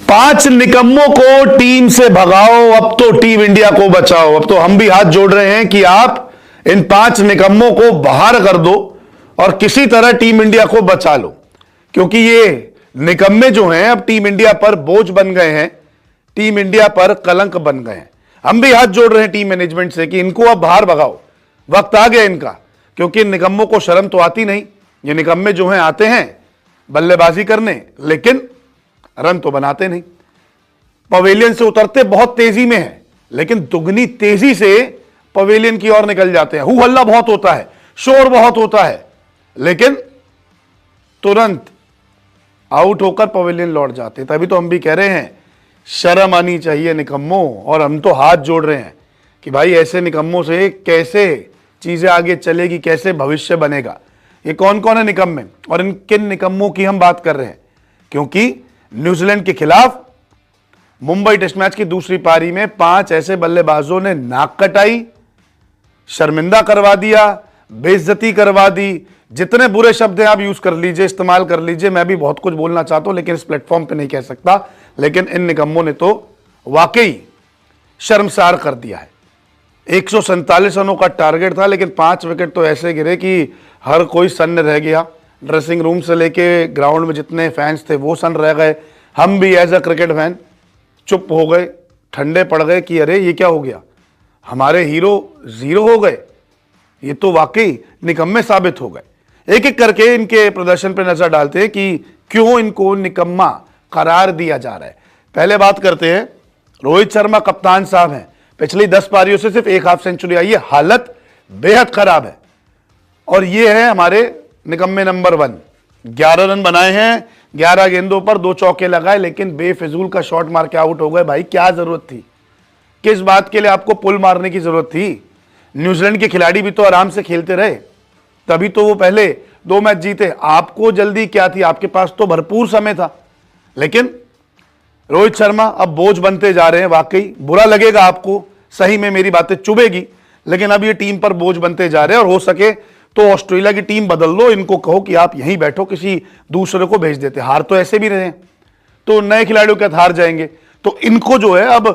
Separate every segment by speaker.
Speaker 1: 5 निकम्मों को टीम से भगाओ, अब तो टीम इंडिया को बचाओ। अब तो हम भी हाथ जोड़ रहे हैं कि आप इन 5 निकम्मों को बाहर कर दो और किसी तरह टीम इंडिया को बचा लो, क्योंकि ये निकम्मे जो हैं अब टीम इंडिया पर बोझ बन गए हैं, टीम इंडिया पर कलंक बन गए हैं। हम भी हाथ जोड़ रहे हैं टीम मैनेजमेंट से कि इनको अब बाहर भगाओ, वक्त आ गया इनका, क्योंकि इन निकम्मों को शर्म तो आती नहीं। ये निकम्मे जो हैं आते हैं बल्लेबाजी करने, लेकिन रन तो बनाते नहीं। पवेलियन से उतरते बहुत तेजी में है, लेकिन दुगनी तेजी से पवेलियन की ओर निकल जाते हैं। हू हल्ला बहुत होता है, शोर बहुत होता है, लेकिन तुरंत आउट होकर पवेलियन लौट जाते हैं। तभी तो हम भी कह रहे हैं शर्म आनी चाहिए निकम्मों, और हम तो हाथ जोड़ रहे हैं कि भाई ऐसे निकम्मों से कैसे चीजें आगे चलेगी, कैसे भविष्य बनेगा। ये कौन कौन है निकम्मे और इन किन निकम्मों की हम बात कर रहे हैं, क्योंकि न्यूजीलैंड के खिलाफ मुंबई टेस्ट मैच की दूसरी पारी में 5 ऐसे बल्लेबाजों ने नाक कटाई, शर्मिंदा करवा दिया, बेइज्जती करवा दी। जितने बुरे शब्द हैं आप यूज कर लीजिए, इस्तेमाल कर लीजिए। मैं भी बहुत कुछ बोलना चाहता हूं, लेकिन इस प्लेटफॉर्म पे नहीं कह सकता। लेकिन इन निकम्मों ने तो वाकई शर्मसार कर दिया है। 147 रनों का टारगेट था, लेकिन 5 विकेट तो ऐसे गिरे कि हर कोई सन्न रह गया। ड्रेसिंग रूम से लेके ग्राउंड में जितने फैंस थे वो सन्न रह गए। हम भी एज अ क्रिकेट फैन चुप हो गए, ठंडे पड़ गए कि अरे ये क्या हो गया, हमारे हीरो जीरो हो गए। ये तो वाकई निकम्मे साबित हो गए। एक एक करके इनके प्रदर्शन पर नजर डालते हैं कि क्यों इनको निकम्मा करार दिया जा रहा है। पहले बात करते हैं, रोहित शर्मा कप्तान साहब हैं, पिछली 10 पारियों से सिर्फ एक हाफ सेंचुरी आई है, हालत बेहद खराब है। और ये है हमारे निकम्मे नंबर 1। 11 रन बनाए हैं, 11 गेंदों पर 2 चौके लगाए, लेकिन बेफिजूल का शॉट मार के आउट हो गए। भाई क्या जरूरत थी, किस बात के लिए आपको पुल मारने की जरूरत थी? न्यूजीलैंड के खिलाड़ी भी तो आराम से खेलते रहे, तभी तो वो पहले 2 मैच जीते। आपको जल्दी क्या थी? आपके पास तो भरपूर समय था। लेकिन रोहित शर्मा अब बोझ बनते जा रहे हैं। वाकई बुरा लगेगा आपको, सही में मेरी बातें चुभेगी, लेकिन अब ये टीम पर बोझ बनते जा रहे हैं। और हो सके तो ऑस्ट्रेलिया की टीम बदल लो, इनको कहो कि आप यहीं बैठो, किसी दूसरे को भेज देते। हार तो ऐसे भी रहे हैं, तो नए खिलाड़ियों के हार जाएंगे। तो इनको जो है अब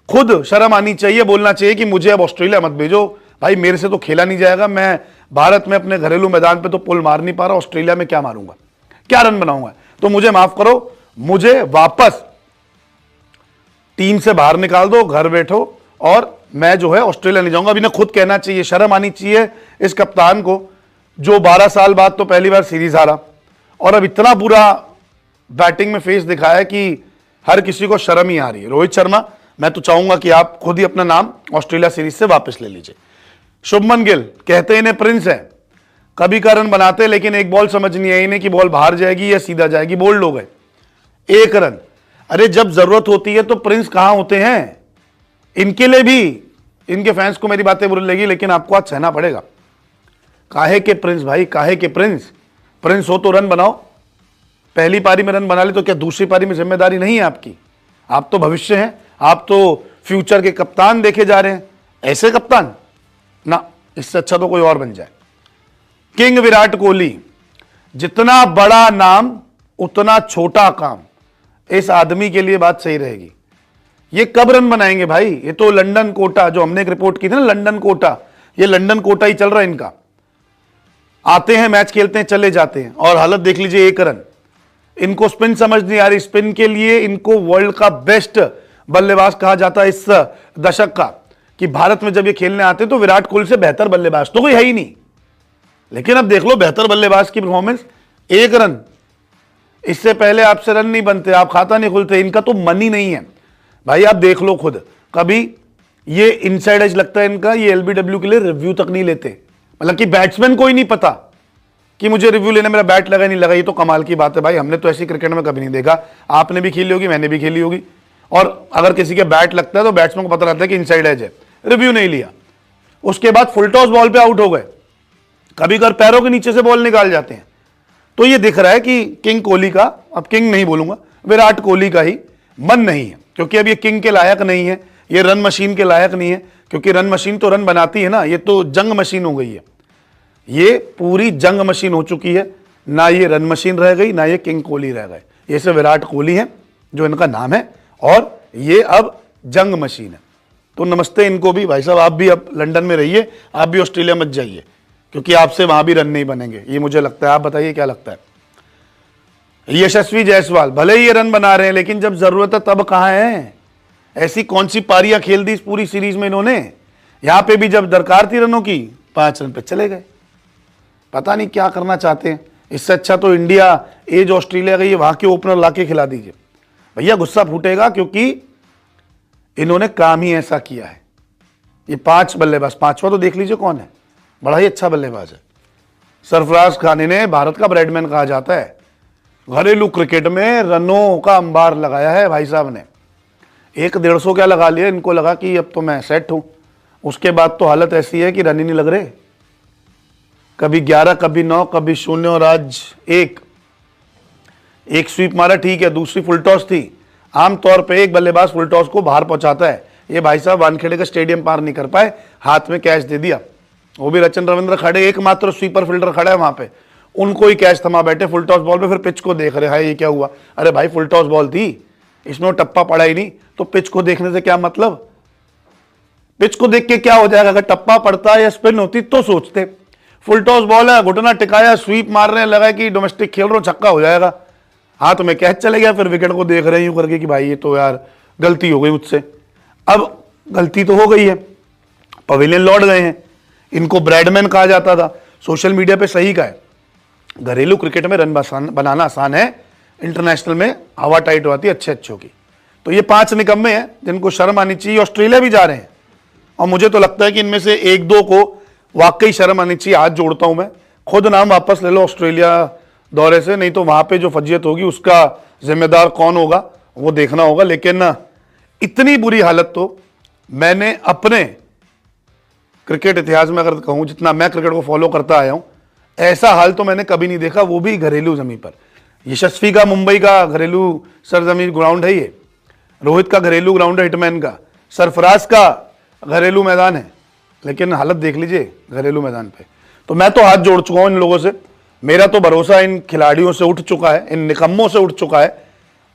Speaker 1: खुद शर्म आनी चाहिए, बोलना चाहिए कि मुझे अब ऑस्ट्रेलिया मत भेजो। भाई मेरे से तो खेला नहीं जाएगा, मैं भारत में अपने घरेलू मैदान पे तो पुल मार नहीं पा रहा, ऑस्ट्रेलिया में क्या मारूंगा, क्या रन बनाऊंगा? तो मुझे माफ करो, मुझे वापस टीम से बाहर निकाल दो, घर बैठो, और मैं जो है ऑस्ट्रेलिया नहीं जाऊंगा। अभी ना खुद कहना चाहिए, शर्म आनी चाहिए इस कप्तान को, जो 12 साल बाद तो पहली बार सीरीज हारा और अब इतना बुरा बैटिंग में फेस दिखाया कि हर किसी को शर्म ही आ रही है। रोहित शर्मा, मैं तो चाहूंगा कि आप खुद ही अपना नाम ऑस्ट्रेलिया सीरीज से वापस ले लीजिए। शुभमन गिल, कहते इन्हें प्रिंस है, कभी का रन बनाते, लेकिन एक बॉल समझ नहीं आई इन्हें कि बॉल बाहर जाएगी या सीधा जाएगी। बोल्ड हो गए, 1 रन। अरे जब जरूरत होती है तो प्रिंस कहां होते हैं? इनके लिए भी, इनके फैंस को मेरी बातें बुरी लगी, लेकिन आपको आज सहना पड़ेगा। काहे के प्रिंस भाई, काहे के प्रिंस? प्रिंस हो तो रन बनाओ। पहली पारी में रन बना ले तो क्या दूसरी पारी में जिम्मेदारी नहीं है आपकी? आप तो भविष्य हैं, आप तो फ्यूचर के कप्तान देखे जा रहे हैं। ऐसे कप्तान ना, इससे अच्छा तो कोई और बन जाए। किंग विराट कोहली, जितना बड़ा नाम उतना छोटा काम। इस आदमी के लिए बात सही रहेगी। ये कब रन बनाएंगे भाई? ये तो लंदन कोटा, जो हमने एक रिपोर्ट की थी ना, लंदन कोटा, ये लंदन कोटा ही चल रहा है इनका। आते हैं, मैच खेलते हैं, चले जाते हैं, और हालत देख लीजिए, 1 रन। इनको स्पिन समझ नहीं आ रही। स्पिन के लिए इनको वर्ल्ड का बेस्ट बल्लेबाज कहा जाता है इस दशक का, कि भारत में जब ये खेलने आते तो विराट कोहली से बेहतर बल्लेबाज तो कोई है ही नहीं। लेकिन अब देख लो बेहतर बल्लेबाज की परफॉर्मेंस, 1 रन। इससे पहले आपसे रन नहीं बनते, आप खाता नहीं खुलते, इनका तो मन ही नहीं है। भाई आप देख लो खुद, कभी ये इनसाइड एज लगता है इनका, ये एलबीडब्ल्यू के लिए रिव्यू तक नहीं लेते। मतलब कि बैट्समैन को ही नहीं पता कि मुझे रिव्यू लेना, मेरा बैट लगा नहीं लगा। ये तो कमाल की बात है भाई, हमने तो ऐसी क्रिकेट में कभी नहीं देखा। आपने भी खेली होगी, मैंने भी खेली होगी। और अगर किसी के बैट लगता है तो बैट्समैन को पता रहता है कि इनसाइड एज है, रिव्यू नहीं लिया। उसके बाद फुल टॉस बॉल पे आउट हो गए, कभी कभी पैरों के नीचे से बॉल निकाल जाते हैं। तो ये दिख रहा है कि किंग कोहली का, अब किंग नहीं बोलूंगा, विराट कोहली का ही मन नहीं है, क्योंकि अब ये किंग के लायक नहीं है, ये रन मशीन के लायक नहीं है। क्योंकि रन मशीन तो रन बनाती है ना, ये तो जंग मशीन हो गई है। ये पूरी जंग मशीन हो चुकी है, ना ये रन मशीन रह गई, ना ये किंग कोहली रह गए, ये सब विराट कोहली हैं। जो इनका नाम है, और ये अब जंग मशीन है। तो नमस्ते इनको भी। भाई साहब आप भी अब लंदन में रहिए, आप भी ऑस्ट्रेलिया मत जाइए, क्योंकि आपसे वहां भी रन नहीं बनेंगे, ये मुझे लगता है। आप बताइए क्या लगता है? यशस्वी जायसवाल, भले ही ये रन बना रहे हैं, लेकिन जब जरूरत है तब कहां है? ऐसी कौन सी पारियां खेल दी इस पूरी सीरीज में इन्होंने? यहां पे भी जब दरकार थी रनों की, 5 रन पे चले गए। पता नहीं क्या करना चाहते हैं। इससे अच्छा तो इंडिया एज ऑस्ट्रेलिया गई, वहां के ओपनर लाके खिला दीजिए। भैया गुस्सा फूटेगा, क्योंकि इन्होंने काम ही ऐसा किया है। ये 5 बल्लेबाज, 5वां तो देख लीजिए कौन है, बड़ा ही अच्छा बल्लेबाज है। सरफराज खान, इन्हें भारत का ब्रैडमैन कहा जाता है। घरेलू क्रिकेट में रनों का अंबार लगाया है भाई साहब ने। 150 क्या लगा लिया, इनको लगा कि अब तो मैं सेट हूं। उसके बाद तो हालत ऐसी है कि रन ही नहीं लग रहे। कभी 11, कभी 9, कभी 0, और आज एक स्वीप मारा, ठीक है, दूसरी फुल टॉस थी। आमतौर पे एक बल्लेबाज फुल टॉस को बाहर पहुंचाता है। ये भाई साहब वानखेड़े का स्टेडियम पार नहीं कर पाए, हाथ में कैच दे दिया। वो भी रचन रविंद्र खड़े, एकमात्र स्वीपर फील्डर खड़ा है वहां पे, उनको ही कैच थमा बैठे फुल टॉस बॉल पे। फिर पिच को देख रहे हैं, ये क्या हुआ? अरे भाई फुल टॉस बॉल थी, इसमें टप्पा पड़ा ही नहीं, तो पिच को देखने से क्या मतलब? पिच को देख के क्या हो जाएगा? अगर टप्पा पड़ता या स्पिन होती तो सोचते। फुल टॉस बॉल है, घुटना टिकाया, स्वीप मार रहे हैं, लगा कि डोमेस्टिक खेल रहे हो, छक्का हो जाएगा, हाथ में कैच चले गया। फिर विकेट को देख रहे हैं यूं करके कि भाई ये तो यार गलती हो गई मुझसे। अब गलती तो हो गई है, पवेलियन लौट गए हैं। इनको ब्रैडमैन कहा जाता था, सोशल मीडिया पे सही का है। घरेलू क्रिकेट में रन बनाना आसान है, इंटरनेशनल में हवा टाइट होती है अच्छे अच्छों की। तो ये 5 निकम्मे हैं जिनको शर्म आनी चाहिए। ऑस्ट्रेलिया भी जा रहे हैं, और मुझे तो लगता है कि इनमें से 1-2 को वाकई शर्म आनी चाहिए। आज जोड़ता हूं मैं, खुद नाम वापस ले लो ऑस्ट्रेलिया दौरे से, नहीं तो वहां पे जो फजीयत होगी उसका जिम्मेदार कौन होगा वो देखना होगा। लेकिन इतनी बुरी हालत तो मैंने अपने क्रिकेट इतिहास में अगर कहूं, जितना मैं क्रिकेट को फॉलो करता आया हूं, ऐसा हाल तो मैंने कभी नहीं देखा, वो भी घरेलू जमीन पर। यशस्वी का मुंबई का घरेलू सरजमी ग्राउंड है ये, रोहित का घरेलू ग्राउंड है हिटमैन का, सरफराज का घरेलू मैदान है, लेकिन हालत देख लीजिए घरेलू मैदान पे। तो मैं तो हाथ जोड़ चुका हूं इन लोगों से, मेरा तो भरोसा इन खिलाड़ियों से उठ चुका है, इन निकम्मों से उठ चुका है।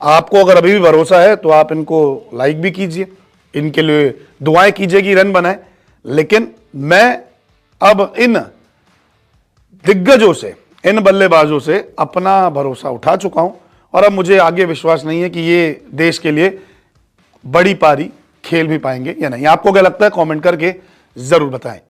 Speaker 1: आपको अगर अभी भी भरोसा है तो आप इनको लाइक भी कीजिए, इनके लिए दुआएं कीजिए कि रन बनाए। लेकिन मैं अब इन दिग्गजों से, इन बल्लेबाजों से अपना भरोसा उठा चुका हूं, और अब मुझे आगे विश्वास नहीं है कि ये देश के लिए बड़ी पारी खेल भी पाएंगे या नहीं। आपको क्या लगता है? कमेंट करके जरूर बताएं।